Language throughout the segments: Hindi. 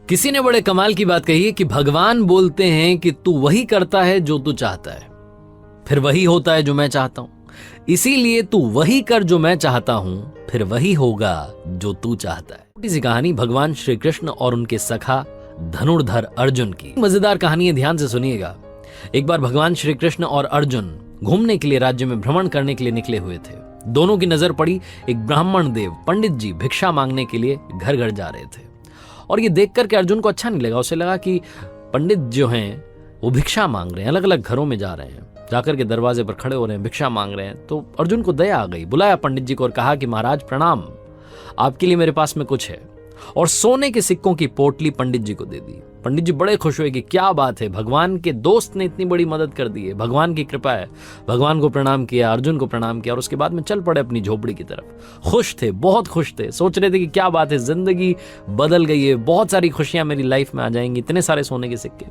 किसी ने बड़े कमाल की बात कही है कि भगवान बोलते हैं कि तू वही करता है जो तू चाहता है, फिर वही होता है जो मैं चाहता हूं। इसीलिए तू वही कर जो मैं चाहता हूं, फिर वही होगा जो तू चाहता है। छोटी सी कहानी भगवान श्री कृष्ण और उनके सखा धनुर्धर अर्जुन की। मजेदार कहानी है, ध्यान से सुनिएगा। एक बार भगवान श्री कृष्ण और अर्जुन घूमने के लिए राज्य में भ्रमण करने के लिए निकले हुए थे। दोनों की नजर पड़ी एक ब्राह्मण देव पंडित जी भिक्षा मांगने के लिए घर घर जा रहे थे। और ये देख करके अर्जुन को अच्छा नहीं लगा। उसे लगा कि पंडित जो हैं वो भिक्षा मांग रहे हैं, अलग अलग घरों में जा रहे हैं, जाकर के दरवाजे पर खड़े हो रहे हैं, भिक्षा मांग रहे हैं। तो अर्जुन को दया आ गई, बुलाया पंडित जी को और कहा कि महाराज प्रणाम, आपके लिए मेरे पास में कुछ है। और सोने के सिक्कों की पोटली पंडित जी को दे दी। पंडित जी बड़े खुश हुए कि क्या बात है, भगवान के दोस्त ने इतनी बड़ी मदद कर दी है, भगवान की कृपा है। भगवान को प्रणाम किया, अर्जुन को प्रणाम किया और उसके बाद में चल पड़े अपनी झोपड़ी की तरफ। खुश थे, बहुत खुश थे, सोच रहे थे कि क्या बात है, जिंदगी बदल गई है, बहुत सारी खुशियां मेरी लाइफ में आ जाएंगी, इतने सारे सोने के सिक्के।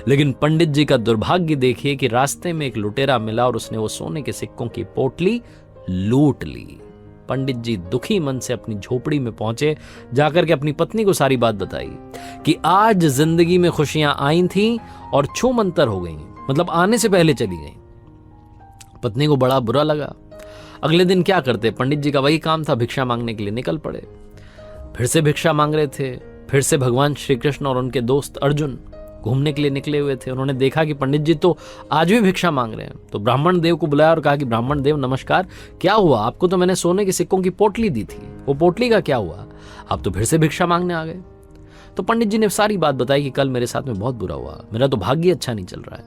लेकिन पंडित जी का दुर्भाग्य देखिए कि रास्ते में एक लुटेरा मिला और उसने वो सोने के सिक्कों की पोटली लूट ली। पंडित जी दुखी मन से अपनी झोपड़ी में पहुंचे, जाकर के अपनी पत्नी को सारी बात बताई कि आज जिंदगी में खुशियां आई थीं और छूमंतर हो गई, मतलब आने से पहले चली गई। पत्नी को बड़ा बुरा लगा। अगले दिन क्या करते, पंडित जी का वही काम था, भिक्षा मांगने के लिए निकल पड़े। फिर से भिक्षा मांग रहे थे। फिर से भगवान श्री कृष्ण और उनके दोस्त अर्जुन घूमने के लिए निकले हुए थे। उन्होंने देखा कि पंडित जी तो आज भी भिक्षा मांग रहे हैं। तो ब्राह्मण देव को बुलाया और कहा कि ब्राह्मण देव नमस्कार, क्या हुआ, आपको तो मैंने सोने के सिक्कों की पोटली दी थी, वो पोटली का क्या हुआ, आप तो फिर से भिक्षा मांगने आ गए। तो पंडित जी ने सारी बात बताई कि कल मेरे साथ में बहुत बुरा हुआ, मेरा तो भाग्य अच्छा नहीं चल रहा है।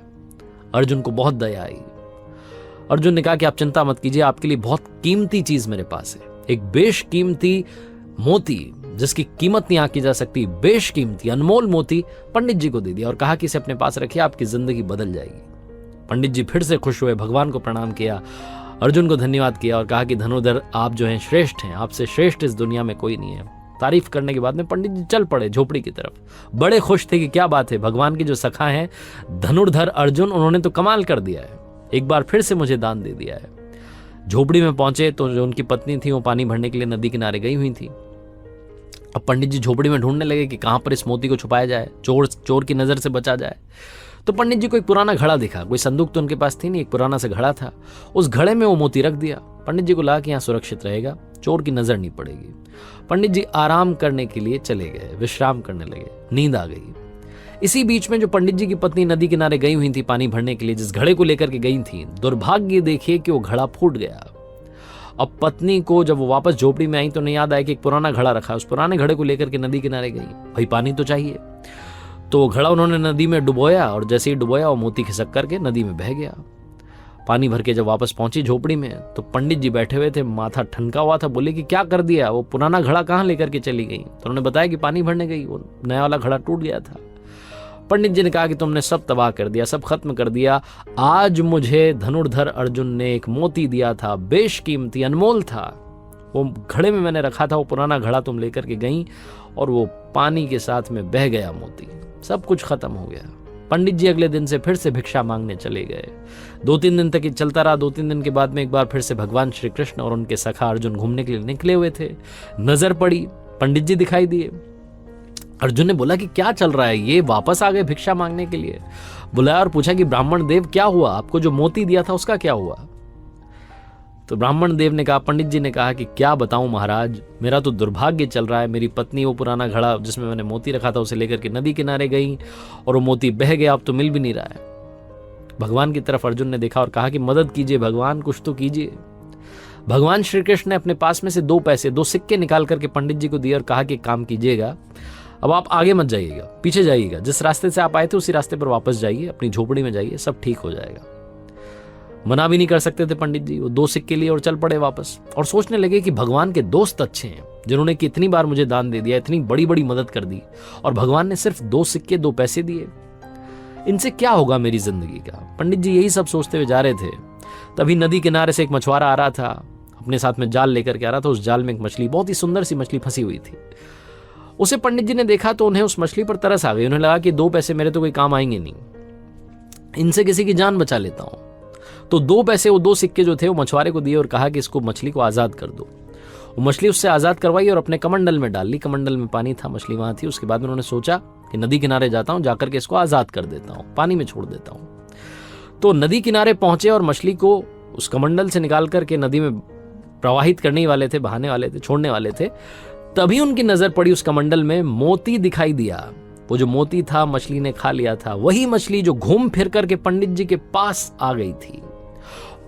अर्जुन को बहुत दया आई। अर्जुन ने कहा कि आप चिंता मत कीजिए, आपके लिए बहुत कीमती चीज मेरे पास है, एक बेशकीमती मोती जिसकी कीमत नहीं आंकी जा सकती, बेशकीमती अनमोल मोती पंडित जी को दे दिया और कहा कि इसे अपने पास रखिए, आपकी जिंदगी बदल जाएगी। पंडित जी फिर से खुश हुए, भगवान को प्रणाम किया, अर्जुन को धन्यवाद किया और कहा कि धनुर्धर आप जो हैं श्रेष्ठ हैं, आपसे श्रेष्ठ इस दुनिया में कोई नहीं है। तारीफ करने के बाद में पंडित जी चल पड़े झोपड़ी की तरफ। बड़े खुश थे कि क्या बात है, भगवान की जो सखा हैं धनुर्धर अर्जुन, उन्होंने तो कमाल कर दिया है, एक बार फिर से मुझे दान दे दिया है। झोपड़ी में पहुंचे तो जो उनकी पत्नी थी वो पानी भरने के लिए नदी किनारे गई हुई थी। अब पंडित जी झोपड़ी में ढूंढने लगे कि कहां पर इस मोती को छुपाया जाए, चोर की नजर से बचा जाए। तो पंडित जी को एक पुराना घड़ा दिखा, कोई संदूक तो उनके पास थी नहीं, एक पुराना सा घड़ा था, उस घड़े में वो मोती रख दिया। पंडित जी को लगा कि यहाँ सुरक्षित रहेगा, चोर की नजर नहीं पड़ेगी। पंडित जी आराम करने के लिए चले गए, विश्राम करने लगे, नींद आ गई। इसी बीच में जो पंडित जी की पत्नी नदी किनारे गई हुई थी पानी भरने के लिए, जिस घड़े को लेकर के गई थी, दुर्भाग्य देखिए कि वो घड़ा फूट गया। अब पत्नी को जब वो वापस झोपड़ी में आई तो नहीं याद आया कि एक पुराना घड़ा रखा है, उस पुराने घड़े को लेकर के नदी किनारे गई, भाई पानी तो चाहिए। तो वो घड़ा उन्होंने नदी में डुबोया और जैसे ही डुबोया वो मोती खिसक करके नदी में बह गया। पानी भर के जब वापस पहुंची झोपड़ी में तो पंडित जी बैठे हुए थे, माथा ठनका हुआ था। बोले कि क्या कर दिया, वो पुराना घड़ा कहाँ लेकर के चली गई? तो उन्होंने बताया कि पानी भरने गई, वो नया वाला घड़ा टूट गया था। पंडित जी ने कहा कि तुमने सब तबाह कर दिया, सब खत्म कर दिया। आज मुझे धनुर्धर अर्जुन ने एक मोती दिया था, बेशकीमती अनमोल था, वो घड़े में मैंने रखा था, वो पुराना घड़ा तुम लेकर के गई और वो पानी के साथ में बह गया मोती, सब कुछ खत्म हो गया। पंडित जी अगले दिन से फिर से भिक्षा मांगने चले गए। 2-3 दिन तक ये चलता रहा। 2-3 दिन के बाद में एक बार फिर से भगवान श्री कृष्ण और उनके सखा अर्जुन घूमने के लिए निकले हुए थे। नजर पड़ी, पंडित जी दिखाई दिए। अर्जुन ने बोला कि क्या चल रहा है, ये वापस आ गए भिक्षा मांगने के लिए। बुलाया और पूछा कि ब्राह्मण देव क्या हुआ, आपको जो मोती दिया था उसका क्या हुआ? तो ब्राह्मण देव ने कहा, पंडित जी ने कहा कि क्या बताऊं महाराज, मेरा तो दुर्भाग्य चल रहा है। मेरी पत्नी वो पुराना घड़ा जिसमें मैंने मोती रखा था उसे लेकर के नदी किनारे गई और वो मोती बह गया, अब तो मिल भी नहीं रहा है। भगवान की तरफ अर्जुन ने देखा और कहा कि मदद कीजिए भगवान, कुछ तो कीजिए। भगवान श्री कृष्ण ने अपने पास में से 2 पैसे 2 सिक्के निकाल करके पंडित जी को दिए और कहा कि काम कीजिएगा, अब आप आगे मत जाइएगा, पीछे जाइएगा, जिस रास्ते से आप आए थे उसी रास्ते पर वापस जाइए, अपनी झोपड़ी में जाइए, सब ठीक हो जाएगा। मना भी नहीं कर सकते थे पंडित जी, वो 2 सिक्के लिए और चल पड़े वापस। और सोचने लगे कि भगवान के दोस्त अच्छे हैं, जिन्होंने कितनी बार मुझे दान दे दिया, इतनी बड़ी बड़ी मदद कर दी, और भगवान ने सिर्फ 2 सिक्के 2 पैसे दिए, इनसे क्या होगा मेरी जिंदगी का। पंडित जी यही सब सोचते हुए जा रहे थे। तभी नदी किनारे से एक मछुआरा आ रहा था, अपने साथ में जाल लेकर के आ रहा था। उस जाल में एक मछली, बहुत ही सुंदर सी मछली फंसी हुई थी। उसे पंडित जी ने देखा तो उन्हें उस मछली पर तरस आ गई। उन्हें लगा कि 2 पैसे मेरे तो कोई काम आएंगे नहीं, इनसे किसी की जान बचा लेता हूं। तो 2 पैसे, वो 2 सिक्के जो थे वो मछुआरे को दिए और कहा कि इसको, मछली को आजाद कर दो। वो मछली उससे आज़ाद करवाई और अपने कमंडल में डाल ली। कमंडल में पानी था, मछली वहाँ थी। उसके बाद में उन्होंने सोचा कि नदी किनारे जाता हूँ, जाकर के इसको आज़ाद कर देता हूँ, पानी में छोड़ देता हूँ। तो नदी किनारे पहुंचे और मछली को उस कमंडल से निकाल करके नदी में प्रवाहित करने वाले थे, बहाने वाले थे, छोड़ने वाले थे। तभी उनकी नजर पड़ी उस कमंडल में मोती दिखाई दिया। वो जो मोती था मछली ने खा लिया था, वही मछली जो घूम फिर करके पंडित जी के पास आ गई थी।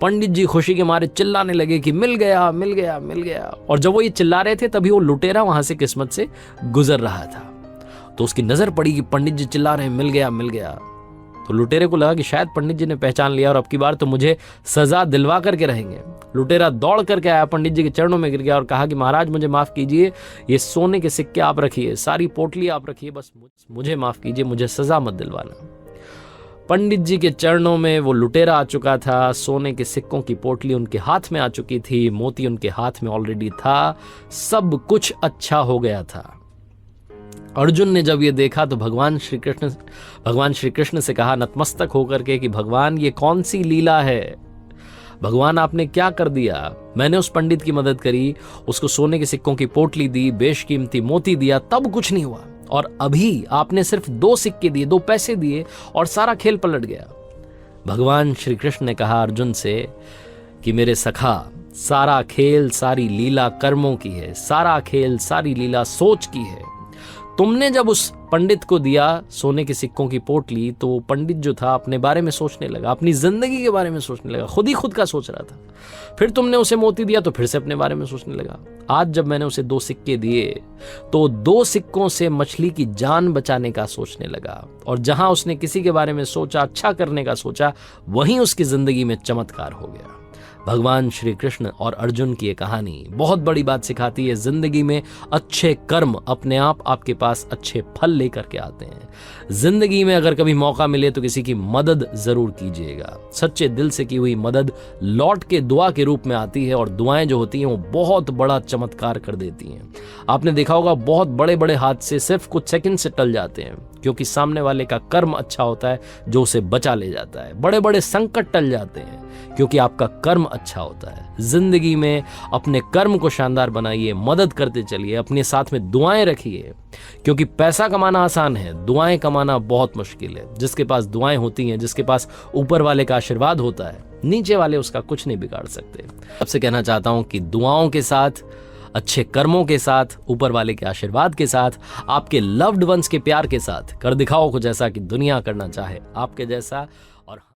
पंडित जी खुशी के मारे चिल्लाने लगे कि मिल गया, मिल गया, मिल गया। और जब वो ये चिल्ला रहे थे तभी वो लुटेरा वहां से किस्मत से गुजर रहा था। तो उसकी नजर पड़ी कि पंडित जी चिल्ला रहे हैं मिल गया, मिल गया। तो लुटेरे को लगा कि शायद पंडित जी ने पहचान लिया और अब की बार तो मुझे सजा दिलवा करके रहेंगे। लुटेरा दौड़ करके आया, पंडित जी के चरणों में गिर गया और कहा कि महाराज मुझे माफ कीजिए, ये सोने के सिक्के आप रखिए, सारी पोटली आप रखिए, बस मुझे माफ कीजिए, मुझे सजा मत दिलवाना। पंडित जी के चरणों में वो लुटेरा आ चुका था, सोने के सिक्कों की पोटली उनके हाथ में आ चुकी थी, मोती उनके हाथ में ऑलरेडी था, सब कुछ अच्छा हो गया था। अर्जुन ने जब ये देखा तो भगवान श्री कृष्ण से कहा नतमस्तक होकर के कि भगवान ये कौन सी लीला है, भगवान आपने क्या कर दिया। मैंने उस पंडित की मदद करी, उसको सोने के सिक्कों की पोटली दी, बेशकीमती मोती दिया, तब कुछ नहीं हुआ। और अभी आपने सिर्फ 2 सिक्के दिए, 2 पैसे दिए और सारा खेल पलट गया। भगवान श्री कृष्ण ने कहा अर्जुन से कि मेरे सखा, सारा खेल सारी लीला कर्मों की है, सारा खेल सारी लीला सोच की है। तुमने जब उस पंडित को दिया सोने के सिक्कों की पोटली, तो वो पंडित जो था अपने बारे में सोचने लगा, अपनी जिंदगी के बारे में सोचने लगा, खुद ही खुद का सोच रहा था। फिर तुमने उसे मोती दिया तो फिर से अपने बारे में सोचने लगा। आज जब मैंने उसे 2 सिक्के दिए तो 2 सिक्कों से मछली की जान बचाने का सोचने लगा। और जहां उसने किसी के बारे में सोचा, अच्छा करने का सोचा, वहीं उसकी जिंदगी में चमत्कार हो गया। भगवान श्री कृष्ण और अर्जुन की ये कहानी बहुत बड़ी बात सिखाती है। जिंदगी में अच्छे कर्म अपने आप आपके पास अच्छे फल लेकर के आते हैं। जिंदगी में अगर कभी मौका मिले तो किसी की मदद जरूर कीजिएगा। सच्चे दिल से की हुई मदद लौट के दुआ के रूप में आती है और दुआएं जो होती हैं वो बहुत बड़ा चमत्कार कर देती हैं। आपने देखा होगा बहुत बड़े बड़े हादसे सिर्फ कुछ सेकंड से टल जाते हैं क्योंकि सामने वाले का कर्म अच्छा होता है जो उसे बचा ले जाता है। बड़े बड़े संकट टल जाते हैं क्योंकि आपका कर्म अच्छा होता है। जिंदगी में अपने कर्म को शानदार बनाइए, मदद करते चलिए, अपने साथ में दुआएं रखिए क्योंकि पैसा कमाना आसान है, दुआएं कमाना बहुत मुश्किल है। जिसके पास दुआएं होती हैं, जिसके पास ऊपर वाले का आशीर्वाद होता है, नीचे वाले उसका कुछ नहीं बिगाड़ सकते। आपसे कहना चाहता हूं कि दुआओं के साथ, अच्छे कर्मों के साथ, ऊपर वाले के आशीर्वाद के साथ, आपके लव्ड वंस के प्यार के साथ कर दिखाओ कुछ ऐसा कि दुनिया करना चाहे आपके जैसा। और